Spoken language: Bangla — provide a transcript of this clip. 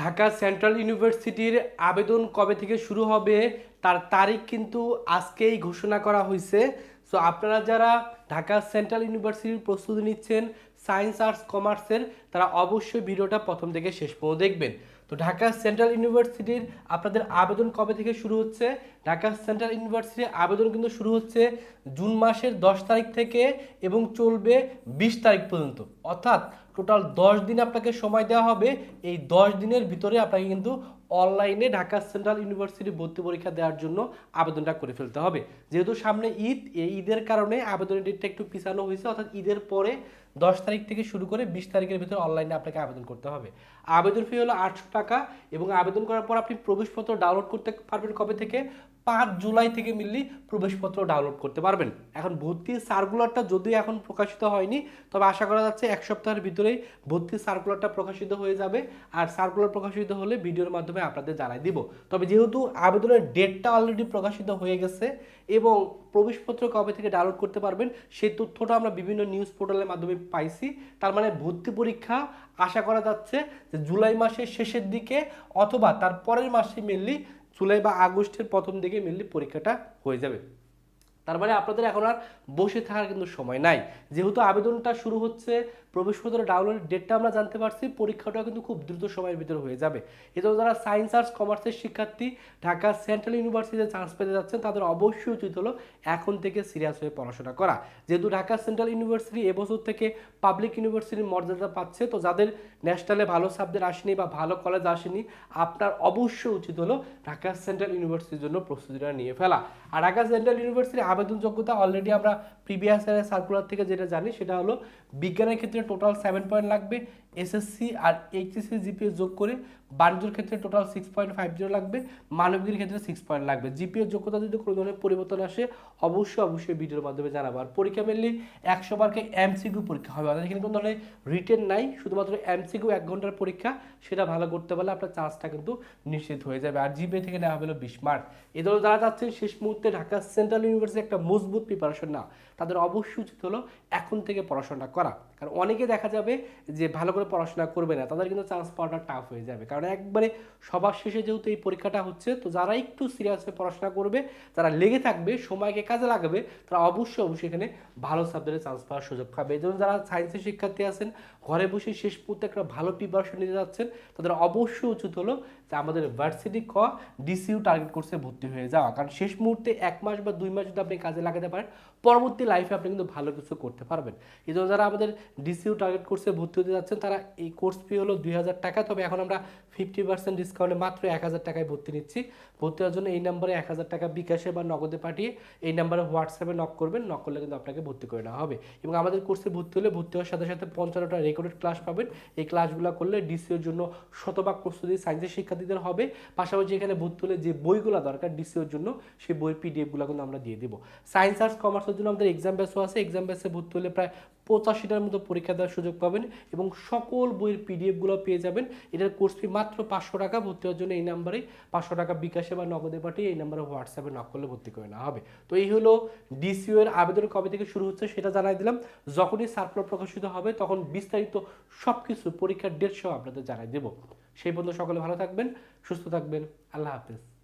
ঢাকা সেন্ট্রাল ইউনিভার্সিটির আবেদন কবে থেকে শুরু হবে তার তারিখ কিন্তু আজকেই ঘোষণা করা হয়েছে। সো আপনারা যারা ঢাকা সেন্ট্রাল ইউনিভার্সিটির প্রস্তুতি নিচ্ছেন সায়েন্স আর্টস কমার্সের, তারা অবশ্যই ভিডিওটা প্রথম থেকে শেষ পর্যন্ত দেখবেন। তো ঢাকা সেন্ট্রাল ইউনিভার্সিটির আপনাদের আবেদন কবে থেকে শুরু হচ্ছে? ঢাকা সেন্ট্রাল ইউনিভার্সিটির আবেদন কিন্তু শুরু হচ্ছে জুন মাসের 10 তারিখ থেকে এবং চলবে 20 তারিখ পর্যন্ত, অর্থাৎ টোটাল 10 দিন আপনাকে সময় দেওয়া হবে। এই 10 দিনের ভিতরে আপনাকে কিন্তু অনলাইনে ঢাকা সেন্ট্রাল ইউনিভার্সিটি ভর্তি পরীক্ষা দেওয়ার জন্য আবেদনটা করে ফেলতে হবে। যেহেতু সামনে ঈদ, এই ঈদের কারণে আবেদনের ডেটটা একটু পিছানো হয়েছে, অর্থাৎ ঈদের পরে 10 তারিখ থেকে শুরু করে 20 তারিখের ভিতরে অনলাইনে আপনাকে আবেদন করতে হবে। আবেদন ফি হলো 800 টাকা এবং আবেদন করার পর আপনি প্রবেশপত্র ডাউনলোড করতে পারবেন কবে থেকে? 5 জুলাই থেকে মিললি প্রবেশপত্র ডাউনলোড করতে পারবেন। এখন ভর্তির সার্কুলারটা যদিও এখন প্রকাশিত হয়নি, তবে আশা করা যাচ্ছে এক সপ্তাহের ভিতরেই ভর্তির সার্কুলারটা প্রকাশিত হয়ে যাবে। আর সার্কুলার প্রকাশিত হলে ভিডিওর মাধ্যমে আপনাদের জানাই দিব। তবে যেহেতু আবেদনের ডেটটা অলরেডি প্রকাশিত হয়ে গেছে এবং প্রবেশপত্র কবে থেকে ডাউনলোড করতে পারবেন সেই তথ্যটা আমরা বিভিন্ন নিউজ পোর্টালের মাধ্যমে পাইছি। তার মানে ভর্তি পরীক্ষা আশা করা যাচ্ছে যে জুলাই মাসের শেষের দিকে অথবা তার পরের মাসে মেনলি জুলাই বা আগস্টের প্রথম দিকে মেনলি পরীক্ষাটা হয়ে যাবে। তার মানে আপনাদের এখন আর বসে থাকার কিন্তু সময় নাই। যেহেতু আবেদনটা শুরু হচ্ছে, প্রবেশপত্র ডাউনলোডের ডেটটা আমরা জানতে পারছি, পরীক্ষাটা কিন্তু খুব দ্রুত সময়ের ভিতরে হয়ে যাবে। এজন্য যারা সায়েন্স আর্টস কমার্সের শিক্ষার্থী ঢাকা সেন্ট্রাল ইউনিভার্সিটিতে চান্স পেতে যাচ্ছেন, তাদের অবশ্যই উচিত হলো এখন থেকে সিরিয়াস হয়ে পড়াশোনা করা। যেহেতু ঢাকা সেন্ট্রাল ইউনিভার্সিটি এবছর থেকে পাবলিক ইউনিভার্সিটির মর্যাদা পাচ্ছে, তো যাদের ন্যাশনালে ভালো সাবজেক্ট আসেনি বা ভালো কলেজ আসেনি, আপনার অবশ্যই উচিত হলো ঢাকা সেন্ট্রাল ইউনিভার্সিটির জন্য প্রস্তুতিটা নিয়ে ফেলা। আর ঢাকা সেন্ট্রাল ইউনিভার্সিটির আবেদন যোগ্যতা অলরেডি আমরা প্রিভিয়াস ইয়ারের সার্কুলার থেকে যেটা জানি সেটা হলো বিজ্ঞানের ক্ষেত্রে টোটাল 7 পয়েন্ট লাগবে, এসএসসি আর এইচএসসি জিপিএ যোগ করে। বাণিজ্যের ক্ষেত্রে টোটাল 6.50 লাগবে, মানবিকের ক্ষেত্রে 6 পয়েন্ট লাগবে। জিপিএর যোগ্যতা যদি কোনো ধরনের পরিবর্তন আসে অবশ্যই ভিডিওর মাধ্যমে জানাবো। আর পরীক্ষা মেনলি 100 মার্কে এমসিকিউ পরীক্ষা হবে, অর্থাৎ এখানে কোনো ধরনের রিটেন নাই, শুধুমাত্র এমসিকিউ 1 ঘন্টার পরীক্ষা। সেটা ভালো করতে পারলে আপনার চান্সটা কিন্তু নিশ্চিত হয়ে যাবে। আর জিপিএ থেকে নেওয়া হলো 20 মার্ক। এই ধরনের যারা চাচ্ছেন শেষ মুহূর্তে ঢাকা সেন্ট্রাল ইউনিভার্সিটি একটা মজবুত প্রিপারেশন না, তাদের অবশ্যই উচিত হলো এখন থেকে পড়াশোনা করা। কারণ অনেকে দেখা যাবে যে ভালো করে পড়াশোনা করবে না, তাদের কিন্তু চান্স পাওয়াটা টাফ হয়ে যাবে। কারণ একবারে সবার শেষে যেহেতু এই পরীক্ষাটা হচ্ছে, তো যারা একটু সিরিয়াস হয়ে পড়াশোনা করবে, যারা লেগে থাকবে, সময়কে কাজে লাগাবে, তারা অবশ্যই এখানে ভালো সাবজেক্টে চান্স পাওয়ার সুযোগ পাবে। এই জন্য যারা সায়েন্সের শিক্ষার্থী আছেন, ঘরে বসে শেষ মুহূর্তে একটা ভালো প্রিপারেশন নিতে যাচ্ছেন, তাদের অবশ্যই উচিত হলো যে আমাদের ভার্সিটি ডিসিইউ টার্গেট কোর্সে ভর্তি হয়ে যাওয়া। কারণ শেষ মুহূর্তে 1 মাস বা 2 মাস যদি আপনি কাজে লাগাতে পারেন, পরবর্তী লাইফে আপনি কিন্তু ভালো কিছু করতে পারবেন। এই জন্য যারা আমাদের ডিসিইউ টার্গেট কোর্সে ভর্তি হতে যাচ্ছেন, তারা এই কোর্স ফি হলো 2000 টাকা। তবে এখন আমরা 50% ডিসকাউন্টে মাত্র 1000 টাকায় ভর্তি নিচ্ছি। ভর্তি হওয়ার জন্য এই নাম্বারে 1000 টাকা বিকাশে বা নগদে পাঠিয়ে এই নাম্বারে হোয়াটসঅ্যাপে নক করবেন। নক করলে কিন্তু আপনাকে ভর্তি করে নেওয়া হবে। এবং আমাদের কোর্সে ভর্তি হলে ভর্তি হওয়ার সাথে সাথে 55টা রেকর্ডেড ক্লাস পাবেন। এই ক্লাসগুলো করলে ডিসিওর জন্য শতভাগ প্রস্তুতি সায়েন্সের শিক্ষার্থীদের হবে। পাশাপাশি এখানে ভর্তি হলে যে বইগুলো দরকার ডিসিওর জন্য, সেই বইয়ের পিডিএফগুলো কিন্তু আমরা দিয়ে দেবো। সায়েন্স আর্টস কমার্সের জন্য আমাদের এক্সাম ব্যাচও আছে। এক্সাম ব্যাচে ভর্তি হলে প্রায় 85টার মতো পরীক্ষা দেওয়ার সুযোগ পাবেন এবং সকল বইয়ের পিডিএফগুলো পেয়ে যাবেন। এটার কোর্স ফি মাত্র 500 টাকা। ভর্তি হওয়ার জন্য এই নাম্বারে 500 টাকা বিকাশে বা নগদে পাঠিয়ে এই নাম্বারে হোয়াটসঅ্যাপে নক করলে ভর্তি করে নেওয়া হবে। তো এই হলো ডিসিও এর আবেদন কবে থেকে শুরু হচ্ছে সেটা জানাই দিলাম। যখনই সার্কুলার প্রকাশিত হবে তখন বিস্তারিত সবকিছু পরীক্ষার ডেট সহ আপনাদের জানাই দেব। সেই পর্যন্ত সকলে ভালো থাকবেন, সুস্থ থাকবেন। আল্লাহ হাফেজ।